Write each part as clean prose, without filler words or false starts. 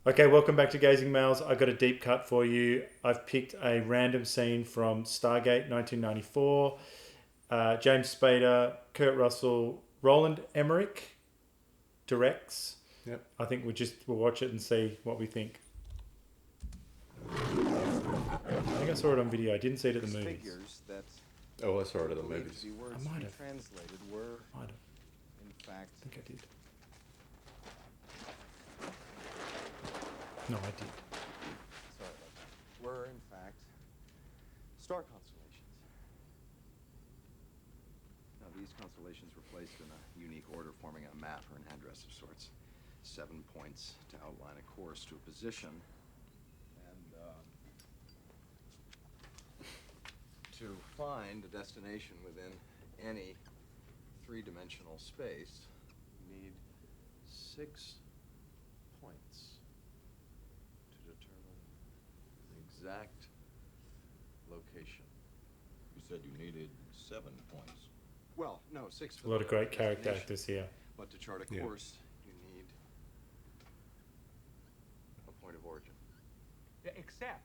Okay, welcome back to Gazing Males. I got a deep cut for you. I've picked a random scene from Stargate 1994. James Spader, Kurt Russell, Roland Emmerich directs. Yep. I think we'll watch it and see what we think. I think I saw it on video. I didn't see it at the movies. Figures that Oh, I saw it at the movies. the words I might to be have. translated were, I don't in fact, think I did. No, I did. sorry about that, were in fact star constellations. Now, these constellations were placed in a unique order, forming a map or an address of sorts. 7 points to outline a course to a position, and to find a destination within any three-dimensional space, you need 6 points to determine the exact location. You said you needed 7 points. Well, no, 6 for A lot the of great character destination, actors here. but to chart a Yeah. course, you need a point of origin. Yeah, except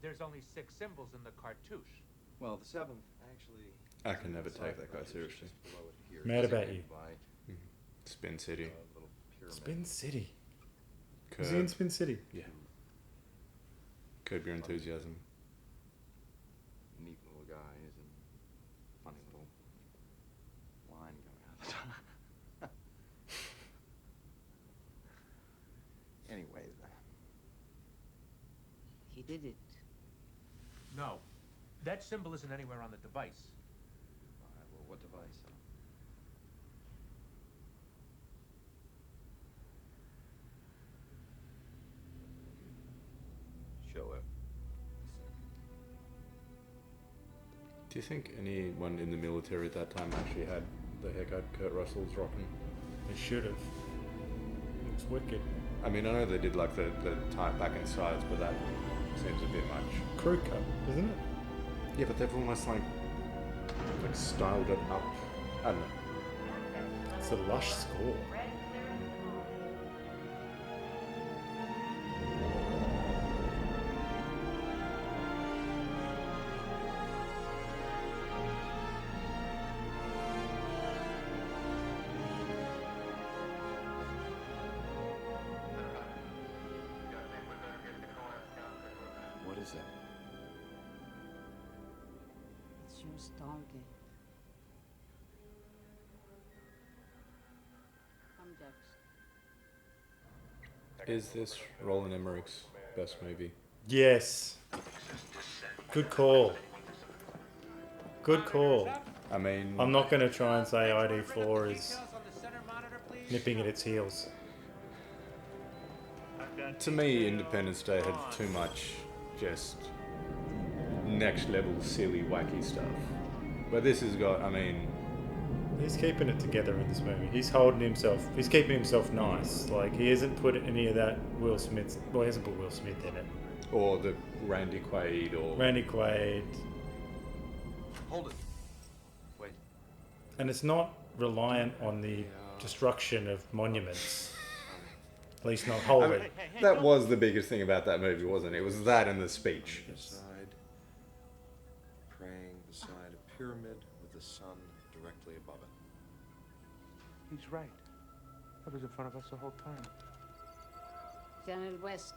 there's only 6 symbols in the cartouche. Well, the 7th actually. I can never inside take that the guy cartouche, seriously. just below it here, Mad about designated you. by Spin City. a little pyramid. Spin City. Curb. Is he in Spin City? Yeah. Curb Your Enthusiasm. Neat little guys and funny little line coming out the top. Anyway, He did it. No, that symbol isn't anywhere on the device. well, what device? Show it. Do you think anyone in the military at that time actually had the haircut Kurt Russell's rocking? They should have. Looks wicked. I mean, I know they did like the tie back and sides, but that seems a bit much. Crew cut, isn't it? Yeah, but they've almost like styled it up. I don't know. It's a lush score. What is that? It's your Stargate. Come, Jax. Is this Roland Emmerich's best movie? Yes. Good call. Good call. I mean, I'm not going to try and say ID4 is nipping at its heels. to me, Independence Day had too much just next level silly wacky stuff. But this has got, I mean, He's keeping it together in this movie. He's holding himself. He's keeping himself nice. Like, he hasn't put any of that Will Smith. Well, he hasn't put Will Smith in it. or the Randy Quaid, or Randy Quaid. Hold it. Wait. And it's not reliant on the destruction of monuments. At least not wholly. that was the biggest thing about that movie, wasn't it? It was that and the speech. Side, praying beside a pyramid with the sun directly above it. He's right. That was in front of us the whole time. General West,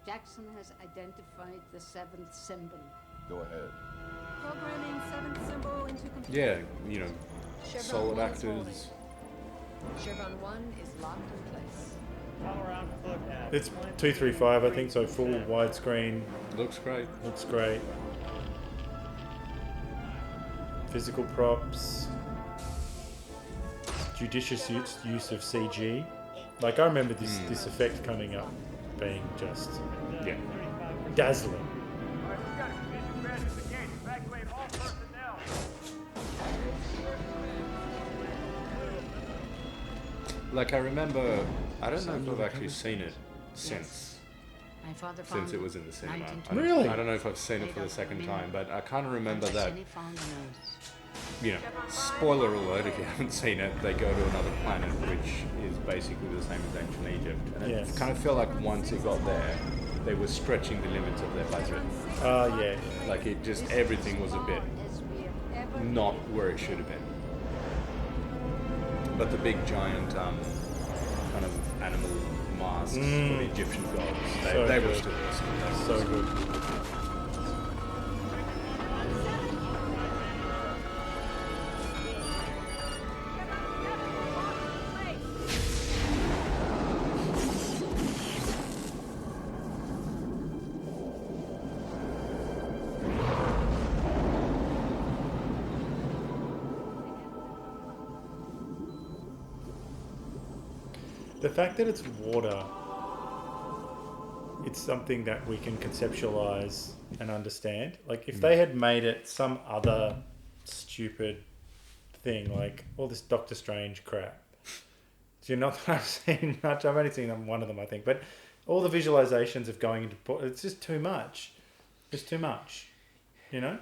Jackson has identified the 7th symbol. Go ahead. Programming 7th symbol into computer. Yeah, you know, Chevron solid 1 is holding. actors. Chevron 1 is locked in place. It's 235, I think, so full widescreen. Looks great. Looks great. Physical props. Judicious use of CG. Like, I remember this effect coming up being just Yeah. dazzling. Like, I remember, I don't know if I've actually seen it since My father found it was in the cinema. 1920. Really? I don't know if I've seen it for the second time, but I kind of remember that Jackson, he found a nose. spoiler alert if you haven't seen it, they go to another planet which is basically the same as ancient Egypt. And Yes. it kind of felt like once it got there, they were stretching the limits of their budget. Oh, yeah. Like it just, everything was a bit As we have ever not where it should have been. But the big giant kind of animal masks for the Egyptian gods, So they were good. still awesome. So good. The fact that it's water, it's something that we can conceptualize and understand. Like, if they had made it some other stupid thing, like all this Doctor Strange crap. Do you not that I've seen much? I've only seen one of them, I think. But all the visualizations of going into... It's just too much. It's too much. You know?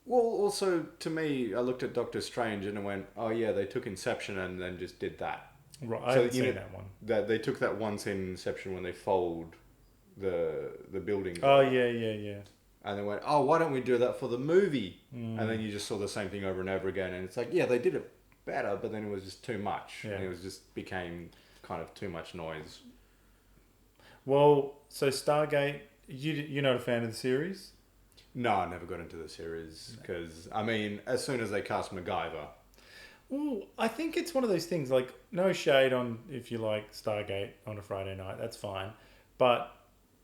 Well, also, to me, I looked at Doctor Strange and I went, oh yeah, they took Inception and then just did that. Right, I haven't seen that one. That they took that one scene in Inception when they fold the buildings. Oh, yeah. And they went, oh, why don't we do that for the movie? And then you just saw the same thing over and over again. And it's like, yeah, they did it better, but then it was just too much. Yeah. And it was just became kind of too much noise. Well, so Stargate, you're not a fan of the series? No, I never got into the series because, I mean, as soon as they cast MacGyver... Well, I think it's one of those things, like, no shade on if you like Stargate on a Friday night, that's fine. But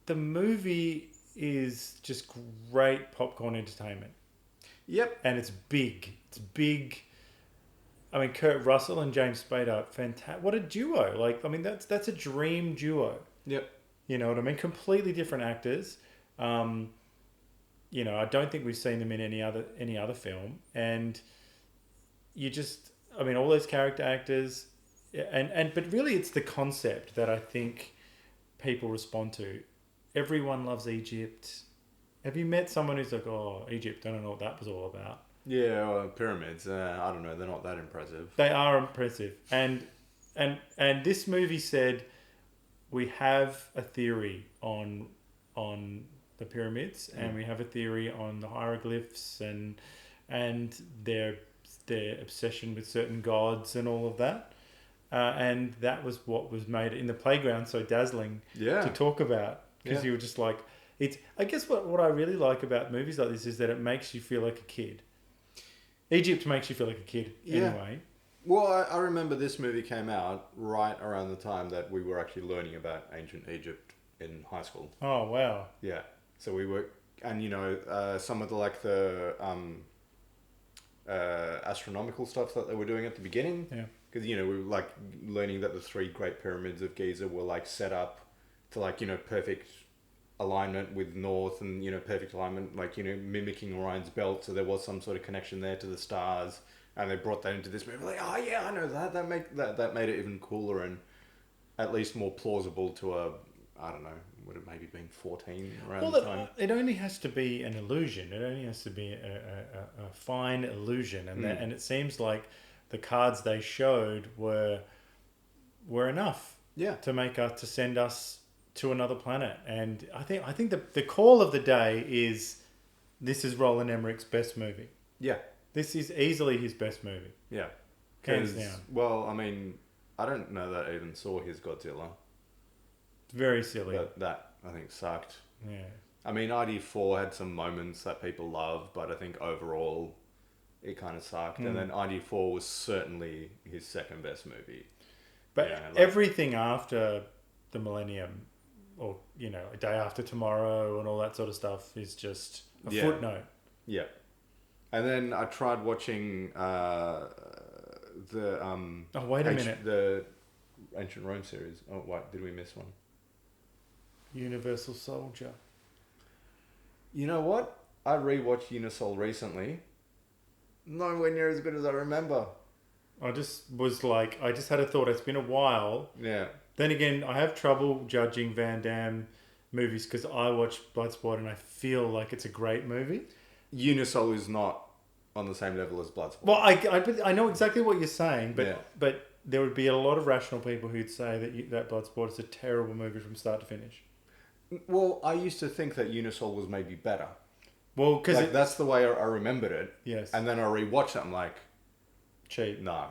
the movie is just great popcorn entertainment. Yep. And it's big. It's big. I mean, Kurt Russell and James Spader, fantastic. What a duo. Like, I mean, that's a dream duo. Yep. You know what I mean? Completely different actors. You know, I don't think we've seen them in any other film. And you just... I mean, all those character actors, but really it's the concept that I think people respond to. Everyone loves Egypt. Have you met someone who's like, oh, Egypt, I don't know what that was all about? Yeah, well, pyramids, I don't know, they're not that impressive. They are impressive. And this movie said, we have a theory on the pyramids, and we have a theory on the hieroglyphs and their obsession with certain gods and all of that. And that was what was made in the playground so dazzling to talk about. Because you were just like... I guess what I really like about movies like this is that it makes you feel like a kid. Egypt makes you feel like a kid anyway. Well, I remember this movie came out right around the time that we were actually learning about ancient Egypt in high school. Oh, wow. Yeah. So we were... And, you know, some of the astronomical stuff that they were doing at the beginning. Yeah. Because, you know, we were like learning that the 3 Great Pyramids of Giza were like set up to like, you know, perfect alignment with north and, you know, perfect alignment, like, you know, mimicking Orion's belt. So there was some sort of connection there to the stars. And they brought that into this movie. Like, oh yeah, I know that. That made it even cooler and at least more plausible to a, I don't know, would it maybe been 14 around the time? It only has to be an illusion. It only has to be a fine illusion, and it seems like the cards they showed were enough. Yeah. To send us to another planet. And I think the call of the day is, this is Roland Emmerich's best movie. Yeah. This is easily his best movie. Yeah. Hands down. Well, I mean, I don't know that I even saw his Godzilla. It's very silly. But that, I think, sucked. Yeah. I mean, ID4 had some moments that people loved, but I think overall it kind of sucked. And then ID4 was certainly his second best movie. But yeah, like, everything after the millennium, or, you know, A Day After Tomorrow and all that sort of stuff is just a footnote. Yeah. And then I tried watching the Oh, wait a minute. The Ancient Rome series. Oh, wait, did we miss one? Universal Soldier. You know what? I rewatched Unisol recently. Nowhere near as good as I remember. I just had a thought. It's been a while. Yeah. Then again, I have trouble judging Van Damme movies because I watch Bloodsport and I feel like it's a great movie. Unisol is not on the same level as Bloodsport. Well, I know exactly what you're saying, but Yeah. but there would be a lot of rational people who'd say that Bloodsport is a terrible movie from start to finish. Well, I used to think that Unisol was maybe better. Well, because Like, that's the way I remembered it. yes, And then I rewatched it, I'm like, cheap. no.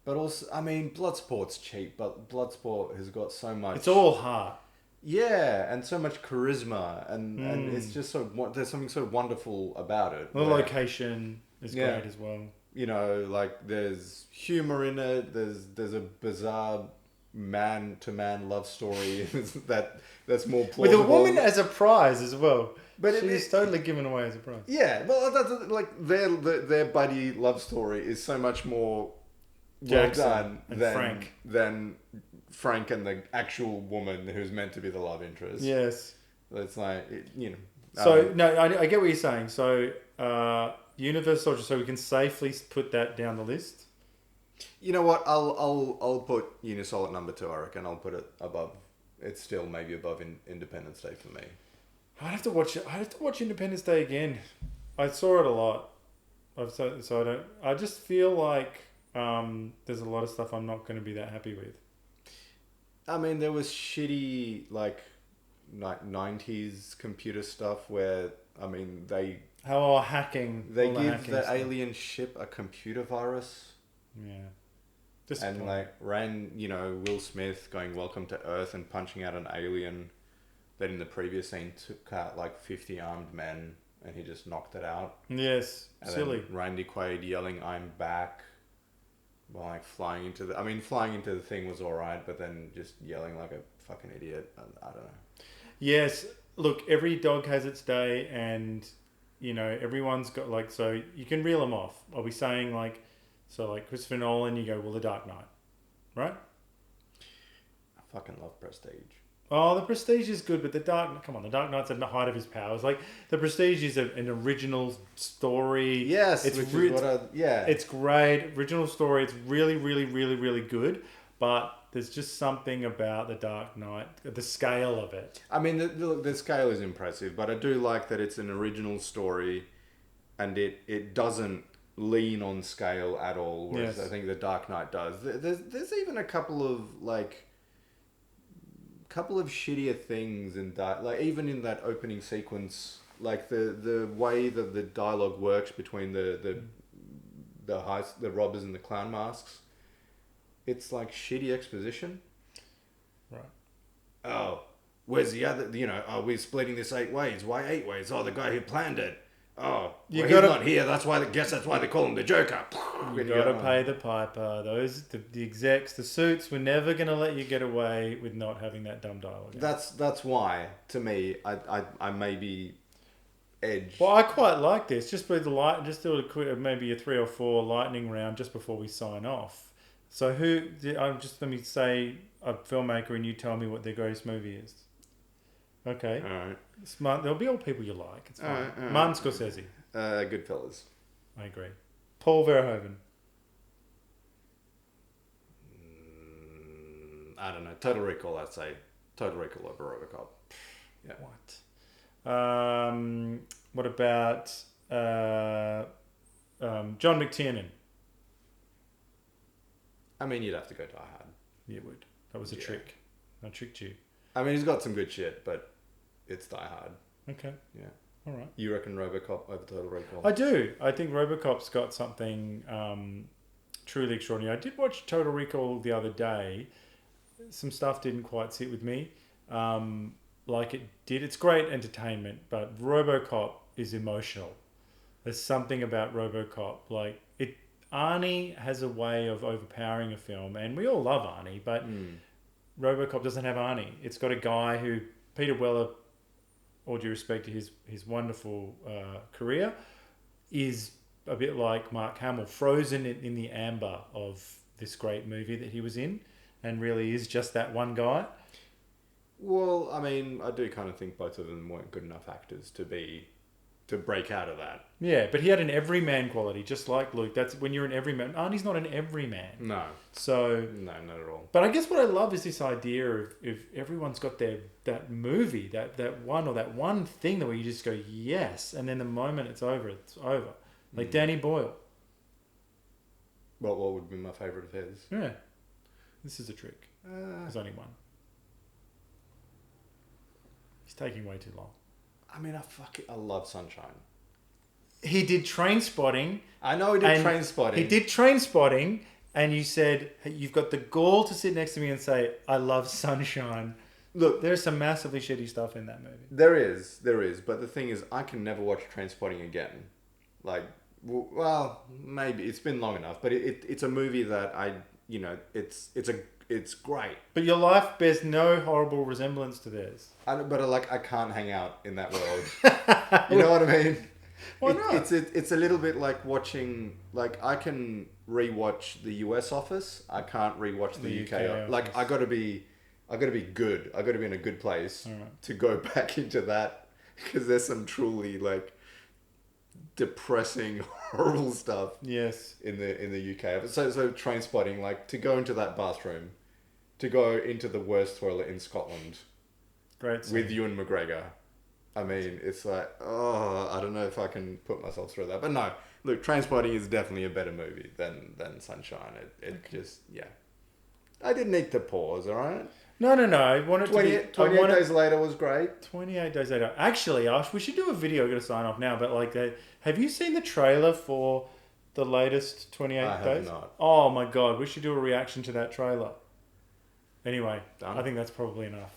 But also, I mean, Bloodsport's cheap, but Bloodsport has got so much... It's all heart. Yeah, and so much charisma, and it's just there's something so wonderful about it. The where, location is Yeah. great as well. you know, like, there's humor in it, there's a bizarre man-to-man love story that's more plausible. With a woman as a prize as well. But She's totally given away as a prize. Yeah, well, that's like their buddy love story is so much more well Jackson done and than Frank and the actual woman who's meant to be the love interest. Yes. It's like, So no, I get what you're saying. So Universe Soldier. So we can safely put that down the list. You know what? I'll put Unisol at number 2. I reckon I'll put it above. It's still maybe above Independence Day for me. I'd have to watch it. I'd have to watch Independence Day again. I saw it a lot. So I don't. I just feel like there's a lot of stuff I'm not going to be that happy with. I mean, there was shitty like 90s computer stuff where, I mean, they Hacking. give hacking the stuff. alien ship a computer virus. Yeah. And Disappointing. like Will Smith going welcome to Earth and punching out an alien that in the previous scene took out like 50 armed men and he just knocked it out. Yes. And Silly. then Randy Quaid yelling "I'm back" while like flying into the thing was alright, but then just yelling like a fucking idiot. I don't know. Yes. Look, every dog has its day, and everyone's got like, so you can reel them off. I'll be saying like Christopher Nolan, you go, well, The Dark Knight, right? I fucking love Prestige. Oh, The Prestige is good, but The Dark Knight's at the height of his powers. Like, The Prestige is an original story. Yes, it's which is what It's great, original story. It's really, really, really, really good. But there's just something about The Dark Knight, the scale of it. I mean, the scale is impressive, but I do like that it's an original story, and it doesn't lean on scale at all. Whereas Yes. I think The Dark Knight does. There's even a couple of shittier things in that, like even in that opening sequence, like the way that the dialogue works between the robbers and the clown masks. It's like shitty exposition. Right. Oh, where's the other? We're splitting this 8 ways. Why 8 ways? Oh, the guy who planned it. Oh, You he's gotta- not here. That's why they call him the Joker. You gotta pay the piper. The execs, the suits, were never gonna let you get away with not having that dumb dialogue. That's why, to me, I maybe edge. Well, I quite like this. Just do a quick, maybe a 3 or 4 lightning round just before we sign off. So let me say a filmmaker and you tell me what their greatest movie is. Okay. All right. Smart. There'll be all people you like. It's fine. All right. Martin Scorsese. Goodfellas. I agree. Paul Verhoeven. I don't know. Total Recall, I'd say. Total Recall over Robocop. Yeah. What about John McTiernan? I mean, you'd have to go Die Hard. You would. That was a trick. I tricked you. I mean, he's got some good shit, but it's Die Hard. Okay. Yeah. All right. You reckon Robocop over Total Recall? I do. I think Robocop's got something truly extraordinary. I did watch Total Recall the other day. Some stuff didn't quite sit with me like it did. It's great entertainment, but Robocop is emotional. There's something about Robocop. Like, Arnie has a way of overpowering a film, and we all love Arnie, but Robocop doesn't have Arnie. It's got a guy who, Peter Weller, all due respect to his wonderful career, is a bit like Mark Hamill, frozen in the amber of this great movie that he was in, and really is just that one guy. Well, I mean, I do kind of think both of them weren't good enough actors to break out of that. Yeah, but he had an everyman quality, just like Luke. That's when you're an everyman. Arnie's not an everyman. No. So... No, not at all. But I guess what I love is this idea of if everyone's got that movie, that one thing that where you just go, yes, and then the moment it's over, it's over. Like Danny Boyle. What would be my favourite of his? Yeah. This is a trick. There's only one. He's taking way too long. I mean, I love Sunshine. He did Train Spotting. I know he did And Train Spotting. He did Train Spotting, and you said, hey, you've got the gall to sit next to me and say, I love Sunshine. Look, There's some massively shitty stuff in that movie. there is. But the thing is, I can never watch Train Spotting again. Like, well, maybe it's been long enough, but it's a movie that it's great. But your life bears no horrible resemblance to theirs. I can't hang out in that world. You know what I mean? Why not? It's a little bit like watching. Like, I can rewatch the US Office. I can't rewatch the UK. Office. Like, I got to be good. I got to be in a good place to go back into that, because there's some truly like depressing, horrible stuff. Yes. In the UK. So Train Spotting, like, to go into that bathroom, to go into the worst toilet in Scotland, Great scene. with Ewan McGregor. I mean, it's like, oh, I don't know if I can put myself through that. But no, look, Train Spotting is definitely a better movie than Sunshine. It just, yeah. I didn't need to pause, all right? No. I wanted 28 to be... 28 Days Later was great. 28 Days Later. Actually, Ash, we should do a video. We're going to sign off now. But, like, have you seen the trailer for the latest 28 I have Days? not. Oh, my God. We should do a reaction to that trailer. Anyway, Done. I think that's probably enough.